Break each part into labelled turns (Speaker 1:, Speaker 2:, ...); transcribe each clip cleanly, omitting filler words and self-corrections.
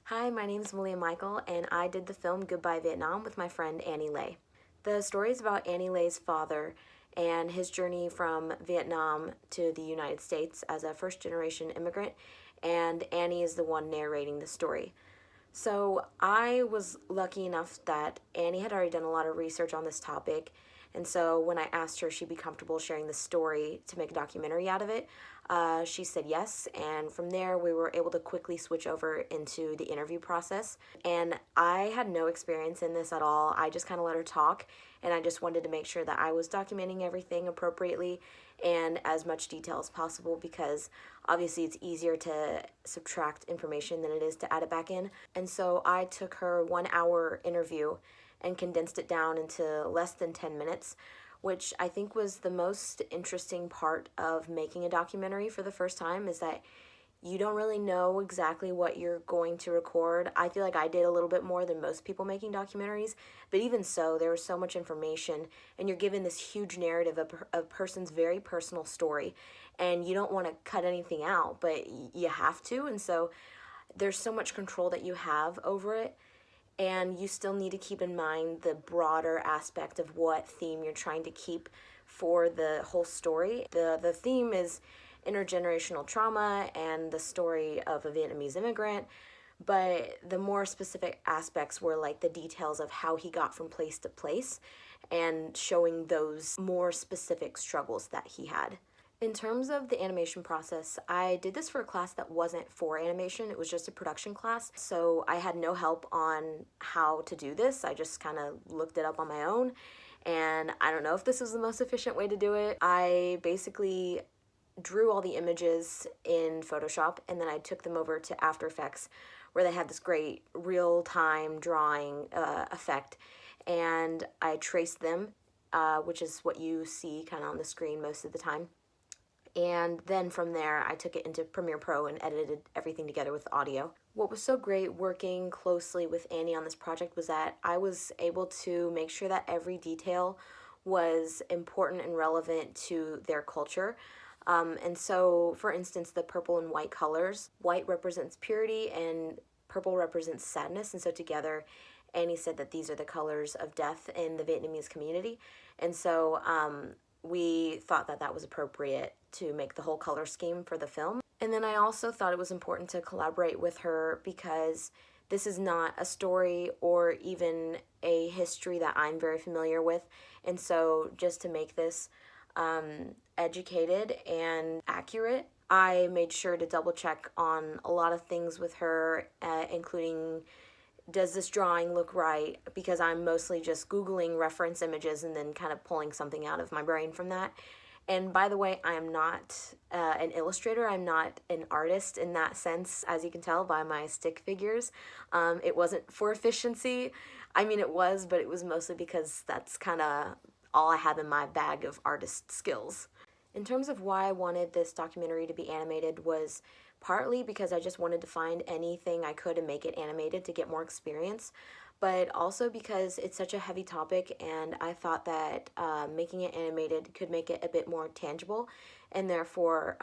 Speaker 1: Hi, my name is Maleigha and I did the film Goodbye Vietnam with my friend Annie Lay. The story is about Annie Lay's father and his journey from Vietnam to the United States as a first-generation immigrant, and Annie is the one narrating the story. So I was lucky enough that Annie had already done a lot of research on this topic, and so when I asked her if she'd be comfortable sharing the story to make a documentary out of it, she said yes, and from there we were able to quickly switch over into the interview process. And I had no experience in this at all. I just kind of let her talk, and I just wanted to make sure that I was documenting everything appropriately and as much detail as possible, because obviously it's easier to subtract information than it is to add it back in. And so I took her 1 hour interview and condensed it down into less than 10 minutes, which I think was the most interesting part of making a documentary for the first time, is that you don't really know exactly what you're going to record. I feel like I did a little bit more than most people making documentaries, but even so, there was so much information, and you're given this huge narrative of a person's very personal story, and you don't want to cut anything out, but you have to, and so there's so much control that you have over it, and you still need to keep in mind the broader aspect of what theme you're trying to keep for the whole story. The theme is intergenerational trauma and the story of a Vietnamese immigrant, but the more specific aspects were like the details of how he got from place to place and showing those more specific struggles that he had. In terms of the animation process, I did this for a class that wasn't for animation. It was just a production class. So I had no help on how to do this. I just kind of looked it up on my own. And I don't know if this was the most efficient way to do it. I basically drew all the images in Photoshop, and then I took them over to After Effects, where they had this great real-time drawing effect. And I traced them, which is what you see kind of on the screen most of the time. And then from there, I took it into Premiere Pro and edited everything together with audio. What was so great working closely with Annie on this project was that I was able to make sure that every detail was important and relevant to their culture. And so, for instance, the purple and white colors, white represents purity and purple represents sadness, and so together, Annie said that these are the colors of death in the Vietnamese community. And so we thought that that was appropriate to make the whole color scheme for the film. And then I also thought it was important to collaborate with her, because this is not a story or even a history that I'm very familiar with. And so just to make this educated and accurate, I made sure to double check on a lot of things with her, including, does this drawing look right? Because I'm mostly just Googling reference images and then kind of pulling something out of my brain from that. And by the way, I am not an illustrator. I'm not an artist in that sense, as you can tell by my stick figures. It wasn't for efficiency. I mean, it was, but it was mostly because that's kind of all I have in my bag of artist skills. In terms of why I wanted this documentary to be animated was partly because I just wanted to find anything I could and make it animated to get more experience, but also because it's such a heavy topic, and I thought that making it animated could make it a bit more tangible and therefore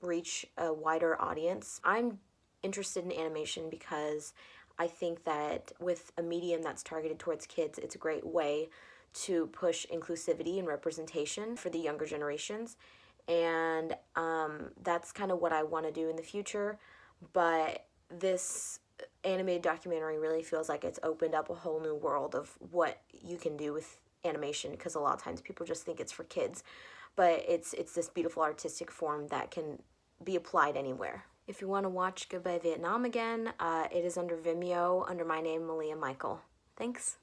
Speaker 1: reach a wider audience. I'm interested in animation because I think that with a medium that's targeted towards kids, it's a great way to push inclusivity and representation for the younger generations. And that's kind of what I want to do in the future. But this animated documentary really feels like it's opened up a whole new world of what you can do with animation, because a lot of times people just think it's for kids. But it's this beautiful artistic form that can be applied anywhere. If you want to watch Goodbye Vietnam again, it is under Vimeo under my name, Maleigha. Thanks.